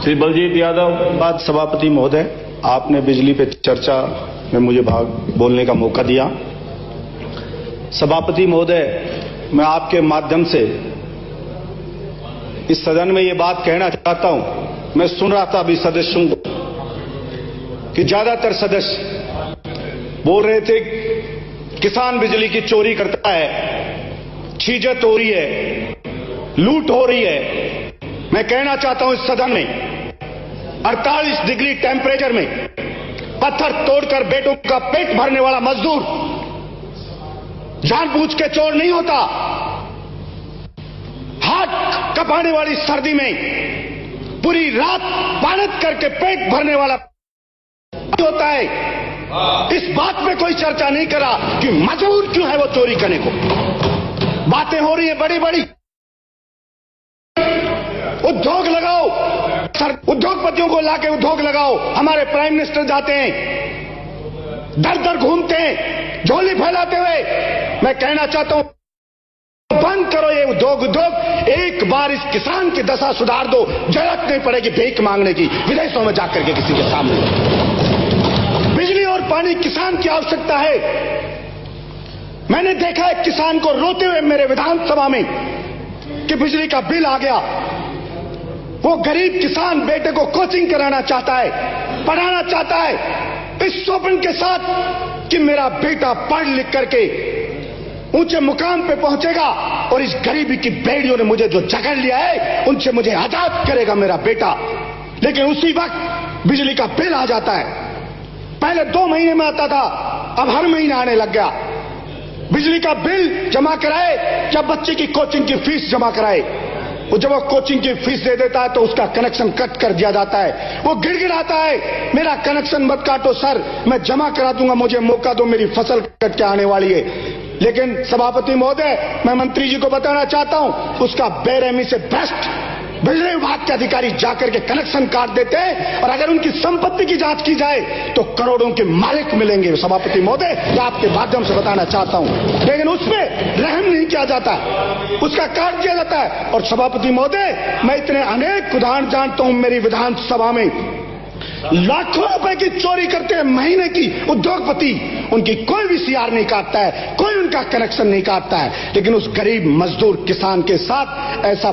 श्री बलजीत यादव। बात सभापति महोदय, आपने बिजली पे चर्चा में मुझे बोलने का मौका दिया। सभापति महोदय, मैं आपके माध्यम से इस सदन में ये बात कहना चाहता हूं। मैं सुन रहा था अभी सदस्यों को कि ज्यादातर सदस्य बोल रहे थे किसान बिजली की चोरी करता है, छीजत हो रही है, लूट हो रही है। मैं कहना चाहता हूं इस सदन में 48 डिग्री टेम्परेचर में पत्थर तोड़कर बेटों का पेट भरने वाला मजदूर जानबूझ के चोर नहीं होता। हाथ कपाने वाली सर्दी में पूरी रात मेहनत करके पेट भरने वाला होता है। इस बात में कोई चर्चा नहीं करा कि मजबूर क्यों है वो चोरी करने को। बातें हो रही है बड़ी बड़ी, उद्योग लगाओ, उद्योगपतियों को लाके उद्योग लगाओ। हमारे प्राइम मिनिस्टर जाते हैं, दर दर घूमते हैं झोली फैलाते हुए। मैं कहना चाहता हूं बंद करो ये उद्योग। एक बार इस किसान की दशा सुधार दो, जरूरत नहीं पड़ेगी भीख मांगने की विदेशों में जाकर के किसी के सामने। बिजली और पानी किसान की आवश्यकता है। मैंने देखा है किसान को रोते हुए मेरे विधानसभा में कि बिजली का बिल आ गया। वो गरीब किसान बेटे को कोचिंग कराना चाहता है, पढ़ाना चाहता है इस स्वप्न के साथ कि मेरा बेटा पढ़ लिख करके ऊंचे मुकाम पे पहुंचेगा और इस गरीबी की बेड़ियों ने मुझे जो जकड़ लिया है उनसे मुझे आजाद करेगा मेरा बेटा। लेकिन उसी वक्त बिजली का बिल आ जाता है। पहले 2 महीने में आता था, अब हर महीने आने लग गया। बिजली का बिल जमा कराए, जब बच्चे की कोचिंग की फीस जमा कराए, वो जब वो कोचिंग की फीस दे देता है तो उसका कनेक्शन कट कर दिया जाता है। वो गिड़गिड़ाता है, मेरा कनेक्शन मत काटो सर, मैं जमा करा दूंगा, मुझे मौका दो, मेरी फसल कट के आने वाली है। लेकिन सभापति महोदय, मैं मंत्री जी को बताना चाहता हूं, उसका बेरहमी से भ्रष्ट बिजली विभाग के अधिकारी जाकर के कनेक्शन काट देते हैं और अगर उनकी संपत्ति की जांच की जाए तो करोड़ों के मालिक मिलेंगे। सभापति महोदय, मैं आपके माध्यम से बताना चाहता हूं, लेकिन उसमें रहम नहीं किया जाता, उसका काट दिया जाता है। और सभापति महोदय, मैं इतने अनेक उदाहरण जानता हूं मेरी विधानसभा में, लाखों रुपए की चोरी करते हैं महीने की उद्योगपति, उनकी कोई भी सीआर नहीं काटता है, कोई उनका कनेक्शन नहीं काटता है, लेकिन उस गरीब मजदूर किसान के साथ ऐसा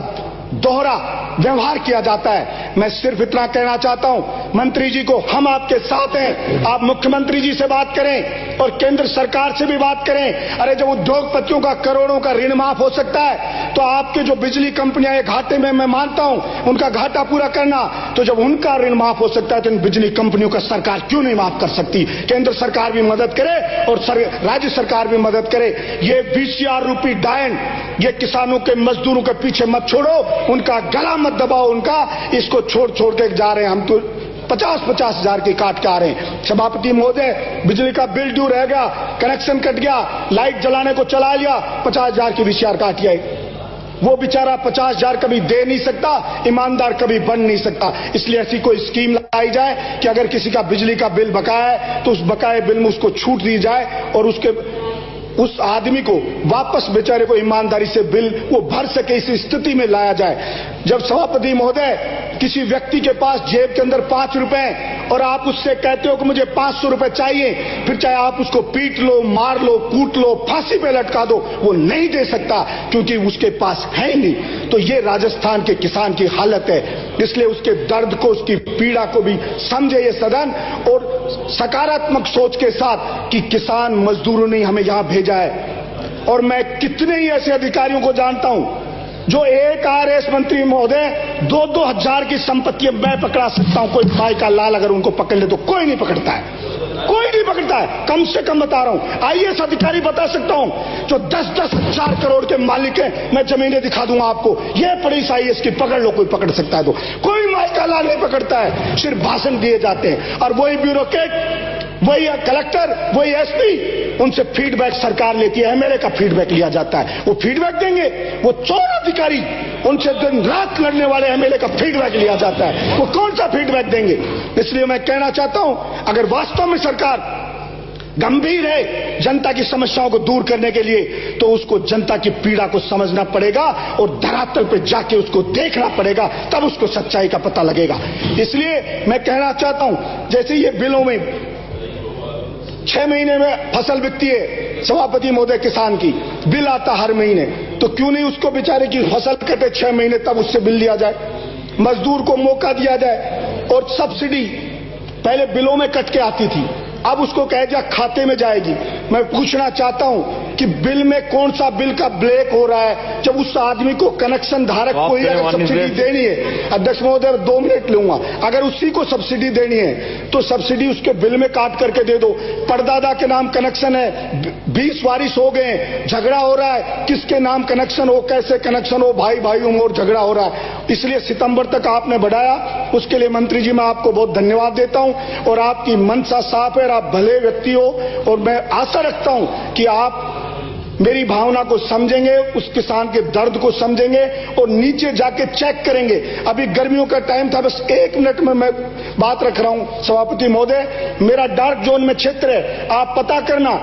दोहरा व्यवहार किया जाता है। मैं सिर्फ इतना कहना चाहता हूं मंत्री जी को, हम आपके साथ हैं। आप मुख्यमंत्री जी से बात करें और केंद्र सरकार से भी बात करें। अरे जब उद्योगपतियों का करोड़ों का ऋण माफ हो सकता है तो आपके जो बिजली कंपनियां ये घाटे में, मैं मानता हूं उनका घाटा पूरा करना, तो जब उनका ऋण माफ हो सकता है तो इन बिजली कंपनियों का सरकार क्यों नहीं माफ कर सकती। केंद्र सरकार भी मदद करे और राज्य सरकार भी मदद करे। ये VCR रूपी डायन, ये किसानों के मजदूरों के पीछे मत छोड़ो, उनका गला मत दबाओ, उनका इसको छोड़ छोड़ के जा रहे हैं। हम तो 50-50 हजार की काट के आ रहे हैं। सभापति महोदय, बिजली का बिल ड्यू रह गया, कनेक्शन कट गया, लाइट जलाने को चला लिया, 50 हजार की VCR काट गई। वो बेचारा 50 हजार कभी दे नहीं सकता, ईमानदार कभी बन नहीं सकता। इसलिए ऐसी कोई स्कीम लाई जाए कि अगर किसी का बिजली का बिल बकाया है तो उस बकाये बिल में उसको छूट दी जाए और उस आदमी को वापस बेचारे को ईमानदारी से बिल वो भर सके, इस स्थिति में लाया जाए। जब सभापति महोदय किसी व्यक्ति के पास जेब के अंदर 5 रुपए और आप उससे कहते हो कि मुझे 500 रुपए चाहिए, फिर चाहे आप उसको पीट लो, मार लो, कूट लो, फांसी पे लटका दो, वो नहीं दे सकता क्योंकि उसके पास है ही नहीं। तो ये राजस्थान के किसान की हालत है। इसलिए उसके दर्द को, उसकी पीड़ा को भी समझे ये सदन और सकारात्मक सोच के साथ कि किसान मजदूरों ने हमें यहां भेजा है। और मैं कितने ही ऐसे अधिकारियों को जानता हूं जो एक RS मंत्री महोदय 2-2 हजार की संपत्ति मैं पकड़ा सकता हूं। कोई भाई का लाल अगर उनको पकड़ ले तो कोई नहीं पकड़ता है, कोई नहीं पकड़ता है। कम से कम बता रहा हूं, IAS अधिकारी बता सकता हूं जो 10-10 हजार करोड़ के मालिक हैं। मैं जमीनें दिखा दूंगा आपको, ये पड़ी IAS की, पकड़ लो, कोई पकड़ सकता है तो। कोई माई का लाल नहीं पकड़ता है, सिर्फ भाषण दिए जाते हैं। और वही ब्यूरोक्रेट, वही कलेक्टर, वही SP, उनसे फीडबैक सरकार लेती है, MLA का फीडबैक लिया जाता है। वो फीडबैक देंगे, वो चोर अधिकारी, उनसे दिन रात लड़ने वाले MLA का फीडबैक लिया जाता है। वो कौन सा फीडबैक देंगे। इसलिए मैं कहना चाहता हूं, अगर वास्तव में सरकार गंभीर है जनता की समस्याओं को दूर करने के लिए, तो उसको जनता की पीड़ा को समझना पड़ेगा और धरातल पे जाके उसको देखना पड़ेगा, तब उसको सच्चाई का पता लगेगा। इसलिए मैं कहना चाहता हूं, जैसे ये बिलों में 6 महीने में फसल बिकती है सभापति महोदय किसान की, बिल आता हर महीने, तो क्यों नहीं उसको बेचारे की फसल कटे 6 महीने तब उससे बिल लिया जाए, मजदूर को मौका दिया जाए। और सब्सिडी पहले बिलों में कट के आती थी, अब उसको कह दिया खाते में जाएगी। मैं पूछना चाहता हूं कि बिल में कौन सा बिल का ब्लैक हो रहा है, जब उस आदमी को कनेक्शन धारक को ही अगर सब्सिडी देनी है, अध्यक्ष महोदय 2 मिनट लूंगा, अगर उसी को सब्सिडी देनी है तो सब्सिडी उसके बिल में काट करके दे दो। परदादा के नाम कनेक्शन है, 20 वारिस हो गए, झगड़ा हो रहा है, किसके नाम कनेक्शन हो, कैसे कनेक्शन हो, भाई भाइयों में और झगड़ा हो रहा है। इसलिए सितंबर तक आपने बढ़ाया, उसके लिए मंत्री जी मैं आपको बहुत धन्यवाद देता हूं। और आपकी मंशा साफ है, आप भले व्यक्ति हो, और मैं आशा रखता हूं कि आप मेरी भावना को समझेंगे, उस किसान के दर्द को समझेंगे और नीचे जाके चेक करेंगे। अभी गर्मियों का टाइम था, बस 1 मिनट में मैं बात रख रहा हूं सभापति महोदय, मेरा डार्क जोन में क्षेत्र है, आप पता करना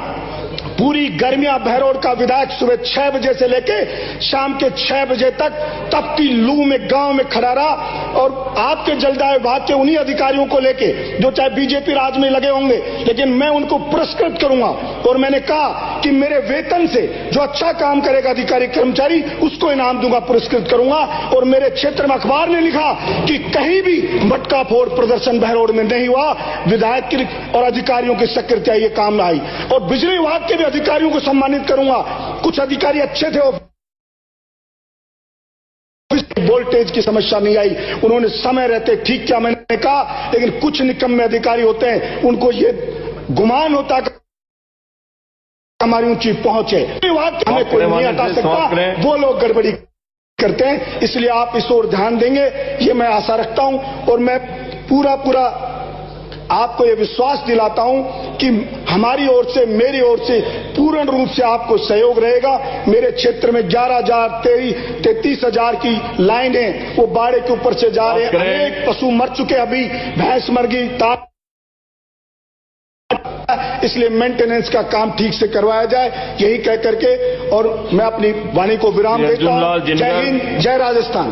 पूरी गर्मियां बहरोड का विधायक सुबह 6 बजे से लेके शाम के 6 बजे तक तपती लू में गांव में खड़ा रहा, और आपके जलदाय विभाग के उन्हीं अधिकारियों को लेके जो चाहे बीजेपी राज में लगे होंगे, लेकिन मैं उनको पुरस्कृत करूंगा। और मैंने कहा कि मेरे वेतन से जो अच्छा काम करेगा अधिकारी कर्मचारी, उसको इनाम दूंगा, पुरस्कृत करूंगा। और मेरे क्षेत्र में अखबार ने लिखा कि कहीं भी मटका फोड़ प्रदर्शन बहरोड में नहीं हुआ, विधायक और अधिकारियों की सक्रियता ये काम में आई। और बिजली विभाग के अधिकारियों को सम्मानित करूंगा, कुछ अधिकारी अच्छे थे, वोल्टेज की समस्या नहीं आई, उन्होंने समय रहते ठीक किया, मैंने कहा। लेकिन कुछ निकम्मे अधिकारी होते हैं, उनको ये गुमान होता कि हमारी ऊंची पहुंच है, हमें कोई नहीं हटा सकता, वो लोग गड़बड़ी करते हैं। इसलिए आप इस ओर ध्यान देंगे, ये मैं आशा रखता हूं। और मैं पूरा आपको ये विश्वास दिलाता हूं कि हमारी ओर से, मेरी ओर से पूर्ण रूप से आपको सहयोग रहेगा। मेरे क्षेत्र में 11,000 33,000 की लाइनें वो बाड़े के ऊपर से जा रहे हैं, अनेक पशु मर चुके, अभी भैंस मर गई, इसलिए मेंटेनेंस का काम ठीक से करवाया जाए, यही कह करके और मैं अपनी वाणी को विराम देता हूं। जय हिंद, जय राजस्थान।